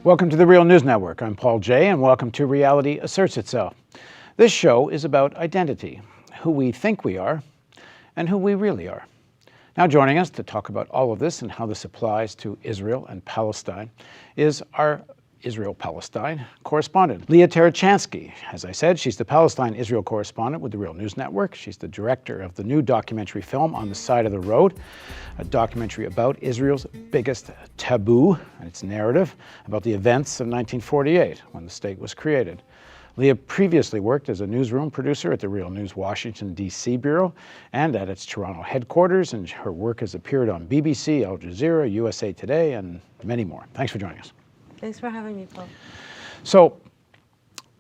Welcome to the Real News Network. I'm Paul Jay, and welcome to Reality Asserts Itself. This show is about identity, who we think we are, and who we really are. Now joining us to talk about all of this and how this applies to Israel and Palestine is our Israel-Palestine correspondent, Leah Tarachansky. As I said, she's the Palestine-Israel correspondent with the Real News Network. She's the director of the new documentary film, On the Side of the Road, a documentary about Israel's biggest taboo and its narrative about the events of 1948, when the state was created. Leah previously worked as a newsroom producer at the Real News Washington, D.C. bureau and at its Toronto headquarters, and her work has appeared on BBC, Al Jazeera, USA Today, and many more. Thanks for joining us. Thanks for having me, Paul. So,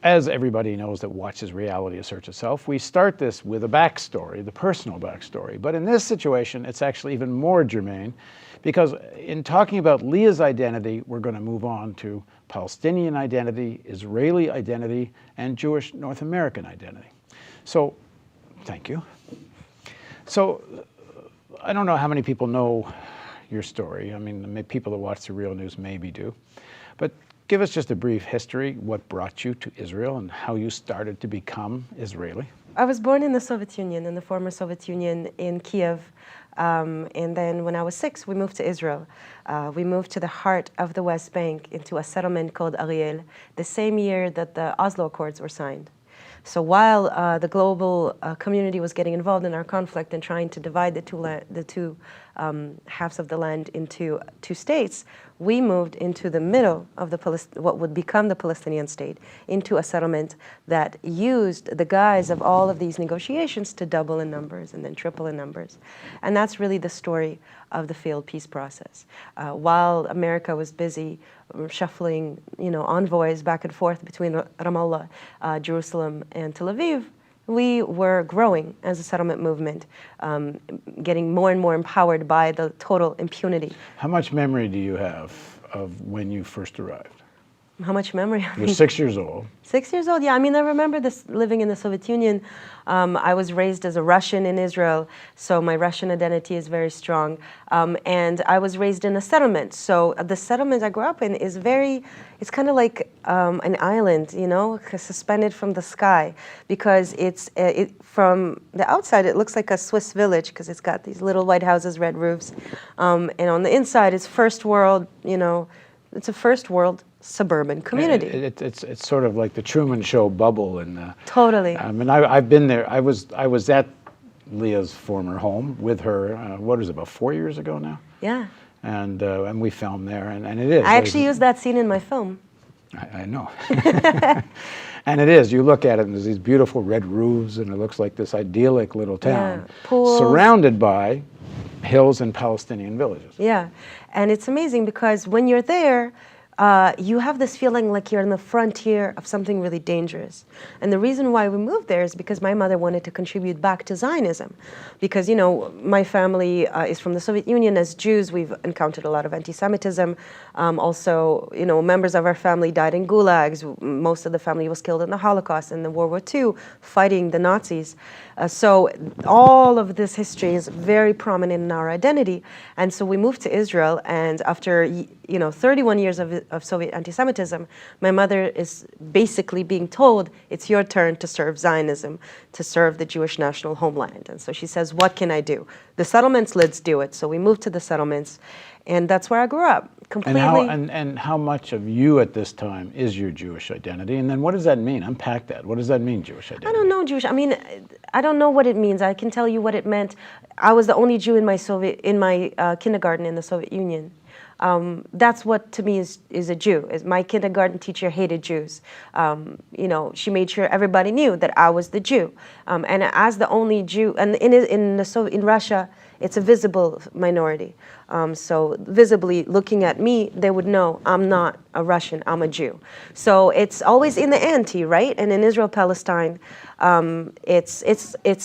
as everybody knows that watches Reality Asserts Itself, we start this with a backstory, the personal backstory. But in this situation, it's actually even more germane, because in talking about Leah's identity, we're going to move on to Palestinian identity, Israeli identity, and Jewish North American identity. So, thank you. So, I don't know how many people know your story. I mean, the people that watch the Real News maybe do. But give us just a brief history, what brought you to Israel and how you started to become Israeli. I was born in the Soviet Union, in the former Soviet Union in Kiev. And then when I was 6, we moved to Israel. We moved to the heart of the West Bank into a settlement called Ariel, the same year that the Oslo Accords were signed. So while the global community was getting involved in our conflict and trying to divide the two halves of the land into 2 states, we moved into the middle of what would become the Palestinian state, into a settlement that used the guise of all of these negotiations to double in numbers and then triple in numbers. And that's really the story of the failed peace process. While America was busy shuffling, envoys back and forth between Ramallah, Jerusalem, and Tel Aviv, we were growing as a settlement movement, getting more and more empowered by the total impunity. How much memory do you have of when you first arrived? How much memory? You're 6 years old. 6 years old, yeah. I mean, I remember this living in the Soviet Union. I was raised as a Russian in Israel, so my Russian identity is very strong. And I was raised in a settlement. So the settlement I grew up in is it's kind of like an island, suspended from the sky, because from the outside, it looks like a Swiss village because it's got these little white houses, red roofs. And on the inside, it's first world, it's a first world suburban community. It's sort of like the Truman Show bubble, and totally. I've been there. I was at Leah's former home with her. What is it, about 4 years ago now? Yeah. And we filmed there, and it is. I actually used that scene in my film. I know. And it is. You look at it, and there's these beautiful red roofs, and it looks like this idyllic little town, pools, surrounded by hills and Palestinian villages. Yeah, and it's amazing because when you're there, you have this feeling like you're on the frontier of something really dangerous. And the reason why we moved there is because my mother wanted to contribute back to Zionism. Because, my family is from the Soviet Union. As Jews, we've encountered a lot of anti-Semitism. Also, members of our family died in gulags. Most of the family was killed in the Holocaust and the World War II, fighting the Nazis. So all of this history is very prominent in our identity. And so we moved to Israel, and after 31 years of Soviet anti-Semitism, my mother is basically being told, it's your turn to serve Zionism, to serve the Jewish national homeland. And so she says, what can I do? The settlements, let's do it. So we moved to the settlements, and that's where I grew up, completely. And how much of you at this time is your Jewish identity? And then what does that mean? Unpack that. What does that mean, Jewish identity? I don't know Jewish. I mean, I don't know what it means. I can tell you what it meant. I was the only Jew in my kindergarten in the Soviet Union. That's what to me is a Jew. My kindergarten teacher hated Jews. She made sure everybody knew that I was the Jew. And as the only Jew, and in Russia, it's a visible minority. So visibly looking at me, they would know I'm not a Russian, I'm a Jew. So it's always in the ante, right? And in Israel, Palestine, it's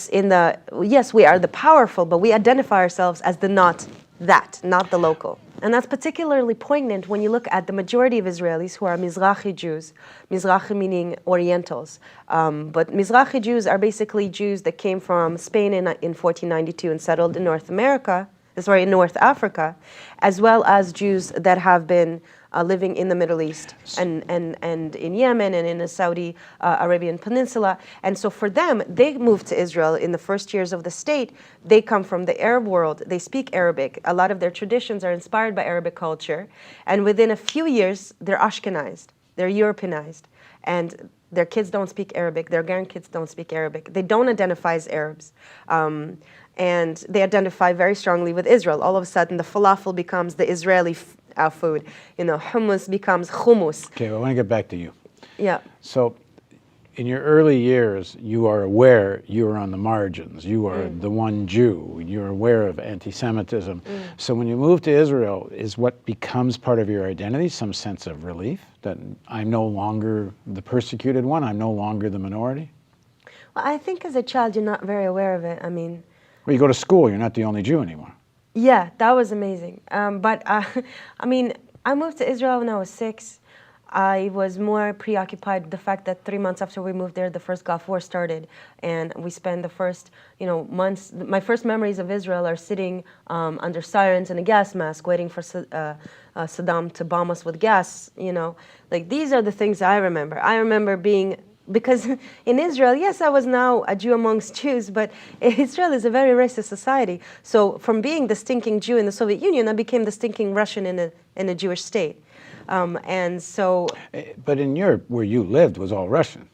in the, yes, we are the powerful, but we identify ourselves as the not the local. And that's particularly poignant when you look at the majority of Israelis who are Mizrahi Jews, Mizrahi meaning Orientals. But Mizrahi Jews are basically Jews that came from Spain in 1492 and settled in North America sorry, in North Africa, as well as Jews that have been living in the Middle East and in Yemen and in the Saudi Arabian Peninsula. And so for them, they moved to Israel in the first years of the state. They come from the Arab world. They speak Arabic. A lot of their traditions are inspired by Arabic culture. And within a few years, they're Ashkenazed. They're Europeanized. And their kids don't speak Arabic. Their grandkids don't speak Arabic. They don't identify as Arabs. And they identify very strongly with Israel. All of a sudden, the falafel becomes the Israeli food. You know, hummus becomes hummus. Okay, well, I want to get back to you. Yeah. So in your early years, you are aware you are on the margins. You are the one Jew. You're aware of anti-Semitism. So when you move to Israel, is what becomes part of your identity some sense of relief that I'm no longer the persecuted one, I'm no longer the minority? Well, I think as a child, you're not very aware of it. I mean, Well, you go to school, you're not the only Jew anymore. yeah, that was amazing. But I mean, I moved to Israel when I was 6. I was more preoccupied with the fact that 3 months after we moved there, the first Gulf War started, and we spent the first, months. My first memories of Israel are sitting under sirens in a gas mask, waiting for Saddam to bomb us with gas. Like these are the things I remember. I remember being. Because in Israel, yes, I was now a Jew amongst Jews, but Israel is a very racist society. So from being the stinking Jew in the Soviet Union, I became the stinking Russian in a Jewish state. And so... But in Europe, where you lived, was all Russian.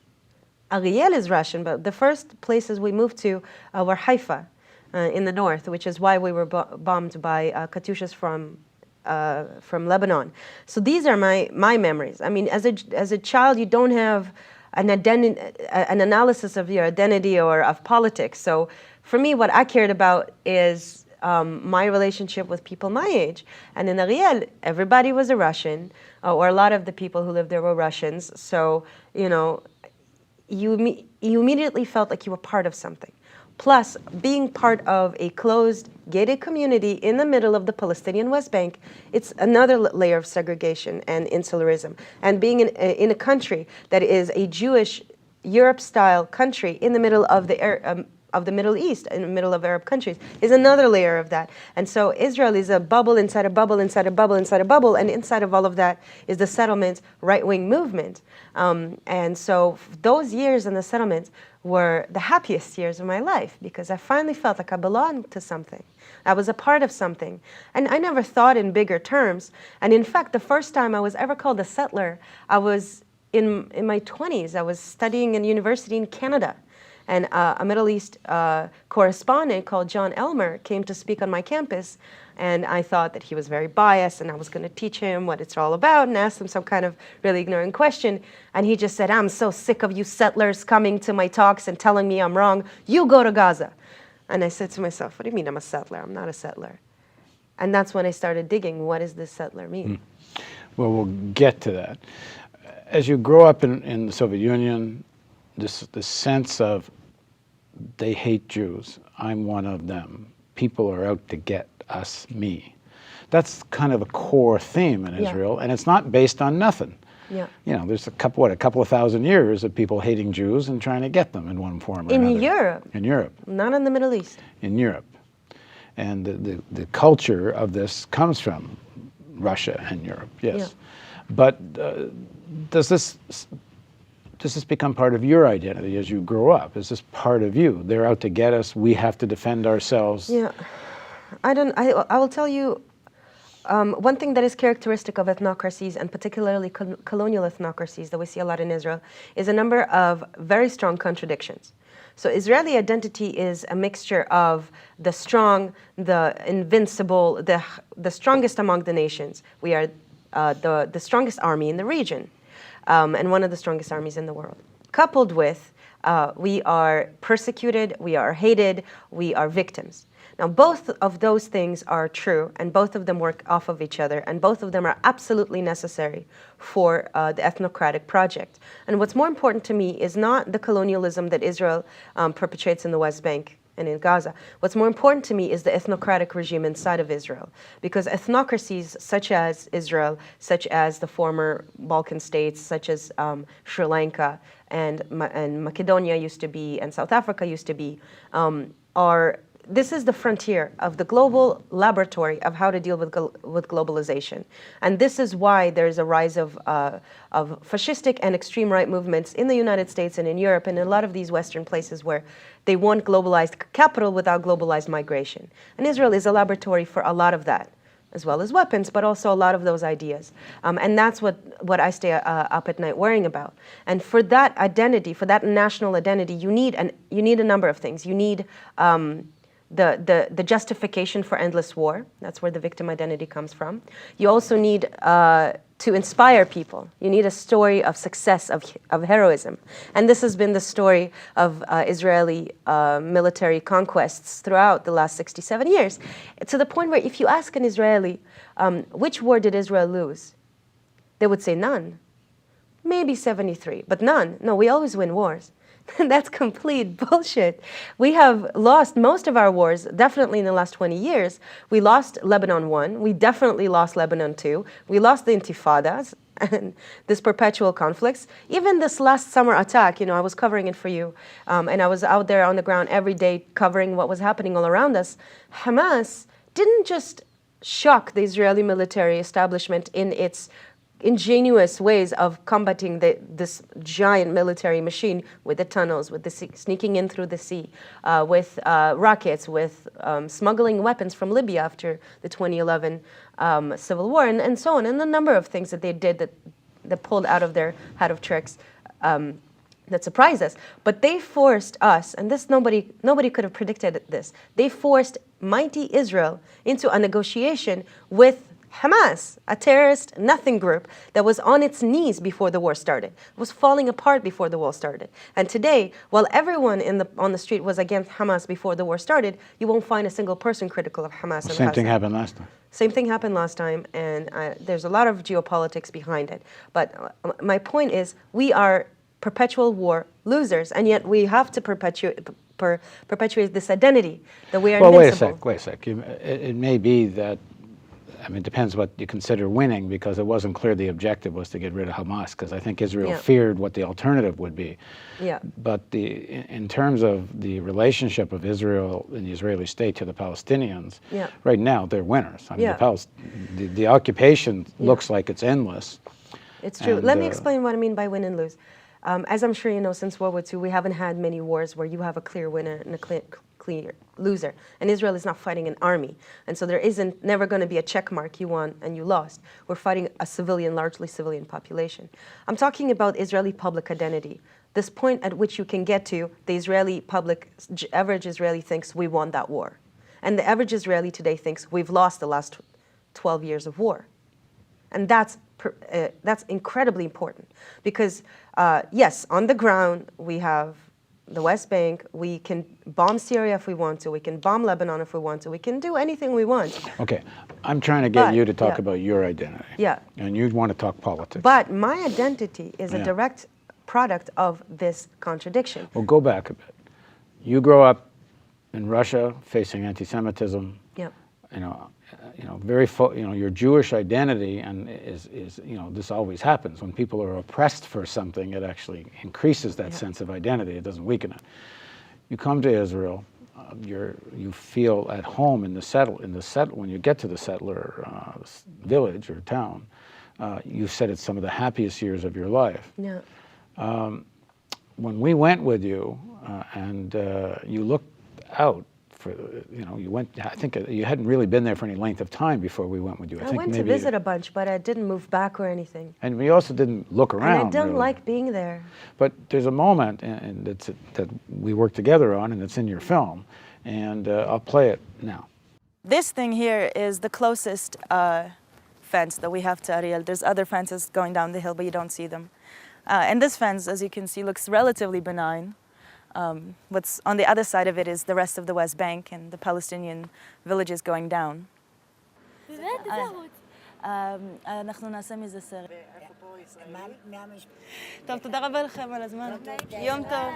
Ariel is Russian, but the first places we moved to were Haifa in the north, which is why we were bombed by Katyushas from Lebanon. So these are my memories. I mean, as a child, you don't have an analysis of your identity or of politics. So for me, what I cared about is my relationship with people my age. And in Ariel, everybody was a Russian, or a lot of the people who lived there were Russians. So, you immediately felt like you were part of something. Plus, being part of a closed, gated community in the middle of the Palestinian West Bank, it's another layer of segregation and insularism. And being in a country that is a Jewish, Europe-style country in the middle of the Middle East, in the middle of Arab countries, is another layer of that. And so Israel is a bubble inside a bubble inside a bubble inside a bubble, and inside of all of that is the settlement right-wing movement. And so those years in the settlement were the happiest years of my life, because I finally felt like I belonged to something. I was a part of something. And I never thought in bigger terms. And in fact, the first time I was ever called a settler, I was in my 20s. I was studying in university in Canada. And a Middle East correspondent called John Elmer came to speak on my campus, and I thought that he was very biased, and I was going to teach him what it's all about and ask him some kind of really ignorant question. And he just said, "I'm so sick of you settlers coming to my talks and telling me I'm wrong. You go to Gaza." And I said to myself, "What do you mean I'm a settler? I'm not a settler." And that's when I started digging, what does this settler mean? Well, we'll get to that. As you grow up in the Soviet Union, this sense of they hate Jews, I'm one of them, people are out to get us, me. That's kind of a core theme in Israel, and it's not based on nothing. Yeah. There's a couple of thousand years of people hating Jews and trying to get them in one form or another. In Europe. In Europe. Not in the Middle East. In Europe. And the culture of this comes from Russia and Europe, yes. Yeah. But does this become part of your identity as you grow up? Is this part of you? They're out to get us. We have to defend ourselves. Yeah, I will tell you one thing that is characteristic of ethnocracies, and particularly colonial ethnocracies that we see a lot in Israel, is a number of very strong contradictions. So Israeli identity is a mixture of the strong, the invincible, the strongest among the nations. We are the strongest army in the region. And one of the strongest armies in the world. Coupled with, we are persecuted, we are hated, we are victims. Now, both of those things are true, and both of them work off of each other, and both of them are absolutely necessary for the ethnocratic project. And what's more important to me is not the colonialism that Israel perpetrates in the West Bank and in Gaza. What's more important to me is the ethnocratic regime inside of Israel, because ethnocracies such as Israel, such as the former Balkan states, such as Sri Lanka and Macedonia used to be, and South Africa used to be, are this is the frontier of the global laboratory of how to deal with globalization. And this is why there's a rise of fascistic and extreme right movements in the United States and in Europe and in a lot of these Western places where they want globalized capital without globalized migration. And Israel is a laboratory for a lot of that, as well as weapons, but also a lot of those ideas. And that's what I stay up at night worrying about. And for that identity, for that national identity, you need a number of things. You need the justification for endless war. That's where the victim identity comes from. You also need to inspire people. You need a story of success, of heroism. And this has been the story of Israeli military conquests throughout the last 67 years. To the point where if you ask an Israeli, which war did Israel lose? They would say none. Maybe 73, but none. No, we always win wars. That's complete bullshit. We have lost most of our wars, definitely in the last 20 years. We lost Lebanon 1. We definitely lost Lebanon 2. We lost the intifadas and this perpetual conflicts. Even this last summer attack, I was covering it for you, and I was out there on the ground every day covering what was happening all around us. Hamas didn't just shock the Israeli military establishment in its ingenious ways of combating this giant military machine with the tunnels, with the sneaking in through the sea, with rockets, with smuggling weapons from Libya after the 2011 civil war, and so on, and a number of things that they did that pulled out of their hat of tricks that surprised us. But they forced us, and this nobody could have predicted this. They forced mighty Israel into a negotiation with Hamas, a terrorist nothing group that was on its knees before the war started. It was falling apart before the war started. And today, while everyone on the street was against Hamas before the war started, you won't find a single person critical of Hamas. Same thing happened last time. Same thing happened last time, and there's a lot of geopolitics behind it. But my point is, we are perpetual war losers, and yet we have to perpetuate this identity that we are invincible. Wait a sec. It may be that, it depends what you consider winning, because it wasn't clear the objective was to get rid of Hamas, because I think Israel feared what the alternative would be. Yeah. But in terms of the relationship of Israel and the Israeli state to the Palestinians, right now they're winners. The occupation looks like it's endless. It's true. Let me explain what I mean by win and lose. As I'm sure you know, since World War II, we haven't had many wars where you have a clear winner and a clear loser. And Israel is not fighting an army. And so there isn't never going to be a check mark, you won and you lost. We're fighting a largely civilian population. I'm talking about Israeli public identity. This point at which you can get to, the average Israeli thinks we won that war. And the average Israeli today thinks we've lost the last 12 years of war. And that's incredibly important because, yes, on the ground we have the West Bank. We can bomb Syria if we want to. We can bomb Lebanon if we want to. We can do anything we want. Okay, I'm trying to get you to talk about your identity. Yeah. And you want to talk politics. But my identity is a direct product of this contradiction. Well, go back a bit. You grow up in Russia facing anti-Semitism. Yeah. Your Jewish identity, and is this always happens when people are oppressed for something. It actually increases that sense of identity. It doesn't weaken it. You come to Israel, you feel at home in the when you get to the settler village or town. You said it's some of the happiest years of your life. Yeah. When we went with you, and you looked out. You went. I think you hadn't really been there for any length of time before we went with you. I went to visit a bunch, but I didn't move back or anything. And we also didn't look around. And I didn't like being there. But there's a moment, and that we worked together on, and it's in your film, and I'll play it now. This thing here is the closest fence that we have to Ariel. There's other fences going down the hill, but you don't see them. And this fence, as you can see, looks relatively benign. What's on the other side of it is the rest of the West Bank and the Palestinian villages going down. אנחנו נעשה מזה סרט. טוב, תודה רבה לכם על הזמן. יום טוב.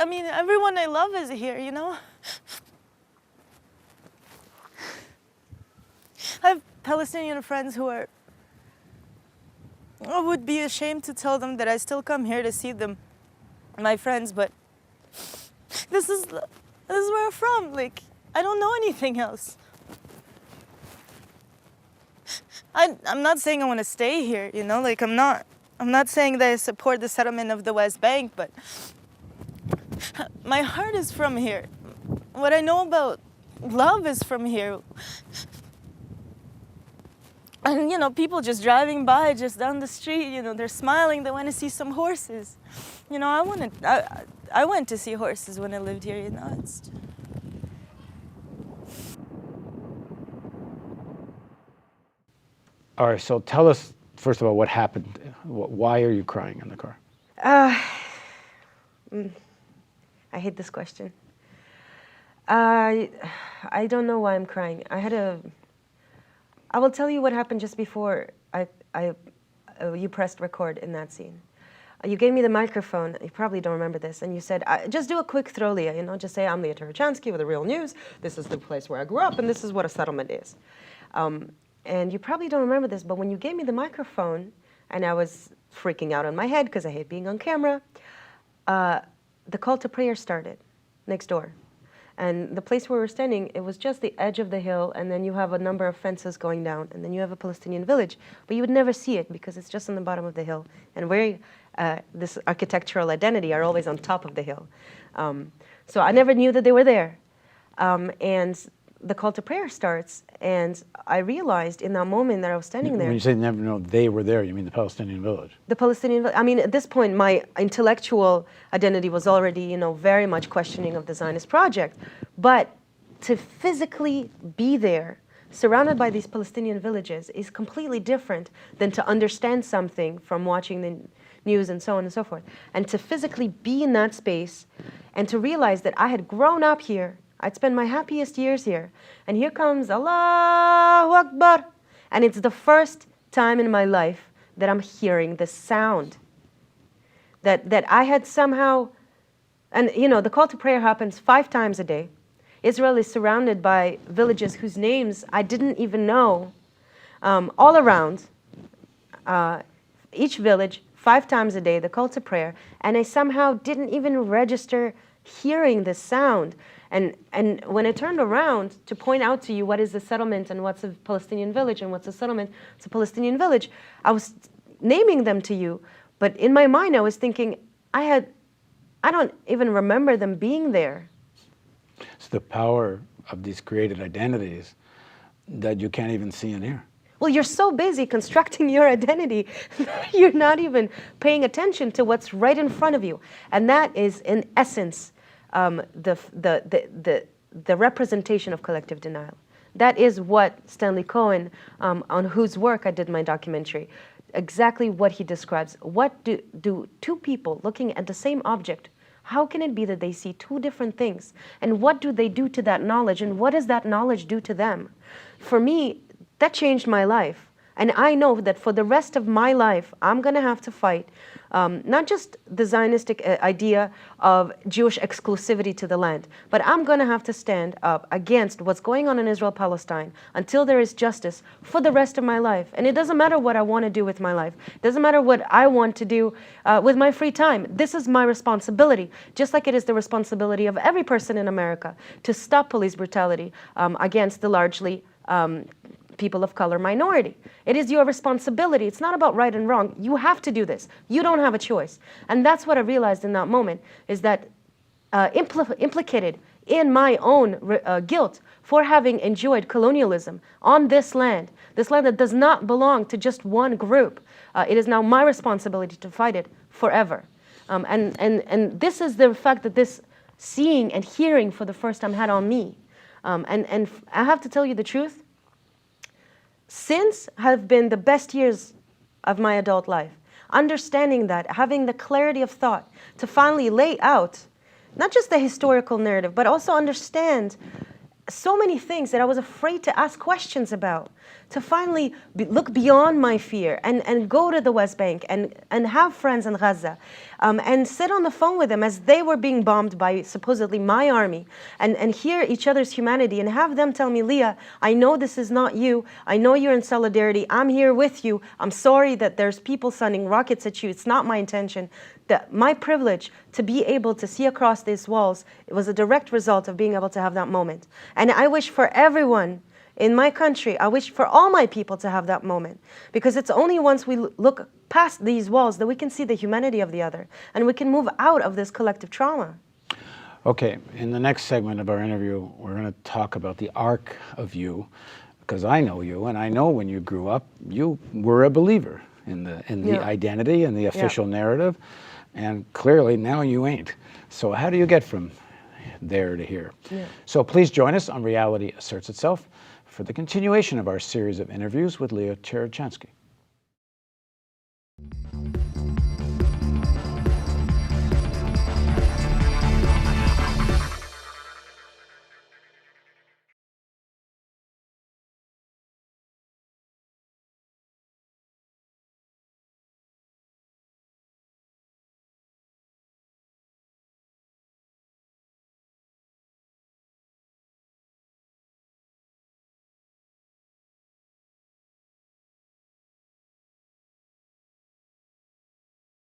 mean, everyone I love is here, you know? I have Palestinian friends who are... I would be ashamed to tell them that I still come here to see them, my friends, but this is where I'm from. Like, I don't know anything else. I'm not saying I want to stay here, you know? Like, I'm not saying that I support the settlement of the West Bank, but my heart is from here. What I know about love is from here. And, you know, people just driving by, just down the street, you know, they're smiling, they want to see some horses. You know, I went to see horses when I lived here, you know, it's... All right, so tell us, first of all, what happened. Why are you crying in the car? I hate this question. I don't know why I'm crying. I will tell you what happened just before you pressed record in that scene. You gave me the microphone, you probably don't remember this, and you said, just do a quick throw, Leah, you know, just say, I'm Leah Tarachansky with the Real News, this is the place where I grew up, and this is what a settlement is. And you probably don't remember this, but when you gave me the microphone, and I was freaking out on my head because I hate being on camera, the call to prayer started next door. And the place where we were standing, it was just the edge of the hill, and then you have a number of fences going down, and then you have a Palestinian village. But you would never see it because it's just on the bottom of the hill. And this architectural identity are always on top of the hill. So I never knew that they were there. And the call to prayer starts, and I realized in that moment that I was standing there. When you say never know they were there, you mean the Palestinian village? The Palestinian village. I mean, at this point, my intellectual identity was already, you know, very much questioning of the Zionist project. But to physically be there, surrounded by these Palestinian villages, is completely different than to understand something from watching the news and so on and so forth. And to physically be in that space, and to realize that I had grown up here, I'd spent my happiest years here. And here comes Allahu Akbar. And it's the first time in my life that I'm hearing the sound. That I had somehow, and you know, the call to prayer happens 5 times a day. Israel is surrounded by villages whose names I didn't even know, all around. Each village, 5 times a day, the call to prayer. And I somehow didn't even register hearing the sound. And when I turned around to point out to you what is a settlement and what's a Palestinian village and what's a settlement, it's a Palestinian village, I was naming them to you, but in my mind I was thinking, I don't even remember them being there. It's the power of these created identities that you can't even see and hear. Well, you're so busy constructing your identity, you're not even paying attention to what's right in front of you. And that is, in essence, the representation of collective denial. That is what Stanley Cohen, on whose work I did my documentary, exactly what he describes. What do 2 people looking at the same object, how can it be that they see 2 different things? And what do they do to that knowledge? And what does that knowledge do to them? For me, that changed my life. And I know that for the rest of my life, I'm going to have to fight not just the Zionistic idea of Jewish exclusivity to the land, but I'm going to have to stand up against what's going on in Israel-Palestine until there is justice for the rest of my life. And it doesn't matter what I want to do with my life. It doesn't matter what I want to do with my free time. This is my responsibility, just like it is the responsibility of every person in America to stop police brutality against the largely people of color minority. It is your responsibility. It's not about right and wrong. You have to do this. You don't have a choice. And that's what I realized in that moment, is that implicated in my own guilt for having enjoyed colonialism on this land that does not belong to just one group. It is now my responsibility to fight it forever. And this is the fact that this seeing and hearing for the first time had on me. And I have to tell you the truth, since have been the best years of my adult life. Understanding that, having the clarity of thought to finally lay out not just the historical narrative, but also understand so many things that I was afraid to ask questions about, to finally look beyond my fear and go to the West Bank and have friends in Gaza and sit on the phone with them as they were being bombed by supposedly my army and hear each other's humanity and have them tell me, Leah, I know this is not you. I know you're in solidarity. I'm here with you. I'm sorry that there's people sending rockets at you. It's not my intention. That my privilege to be able to see across these walls, it was a direct result of being able to have that moment. And I wish for everyone in my country, I wish for all my people to have that moment. Because it's only once we look past these walls that we can see the humanity of the other. And we can move out of this collective trauma. Okay, in the next segment of our interview, we're going to talk about the arc of you. Because I know you, and I know when you grew up, you were a believer in the identity and the official narrative. And clearly now you ain't. So how do you get from there to here? So please join us on Reality Asserts Itself for the continuation of our series of interviews with Leah Tarachansky.